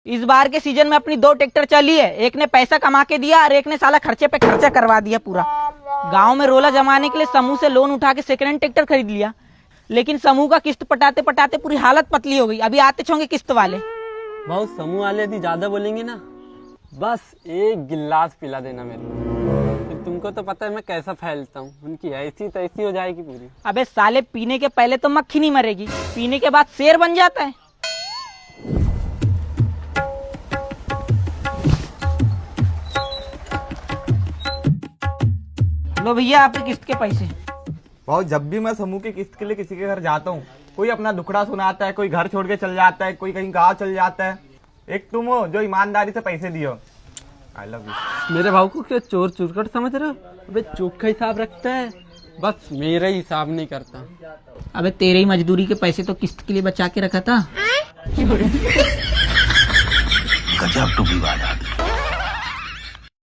इस बार के सीजन में अपनी 2 ट्रैक्टर चली है, एक ने पैसा कमा के दिया और एक ने साला खर्चे पे खर्चा करवा दिया पूरा। गांव में रोला जमाने के लिए समूह से लोन उठा के सेकंड हैंड ट्रैक्टर खरीद लिया, लेकिन समूह का किस्त पटाते पटाते पूरी हालत पतली हो गई। अभी आते होंगे किस्त वाले। बहुत समूह वाले यदि ज्यादा बोलेंगे ना, बस एक गिलास पिला देना मेरे को। फिर तुमको तो पता है मैं कैसा फैलता हूँ, उनकी ऐसी तैसी हो जाएगी पूरी। अबे साले, पीने के पहले तो मक्खी नहीं मरेगी, पीने के बाद शेर बन जाता है। लो भैया आपकी किस्त के पैसे। बहुत जब भी मैं समूह की किस्त के लिए किसी के घर जाता हूँ, कोई अपना दुखड़ा सुनाता है, कोई घर छोड़ के चल जाता है, कोई कहीं गाँव चल जाता है। एक तुम हो जो ईमानदारी से पैसे दियो। I love you. मेरे भाव को क्या चोर चुरकट समझ रहे हो? अबे चोखा हिसाब रखता है, बस मेरा ही हिसाब नहीं करता। अबे तेरे ही मजदूरी के पैसे तो किस्त के लिए बचा के रखा था। गजब टू भी बात।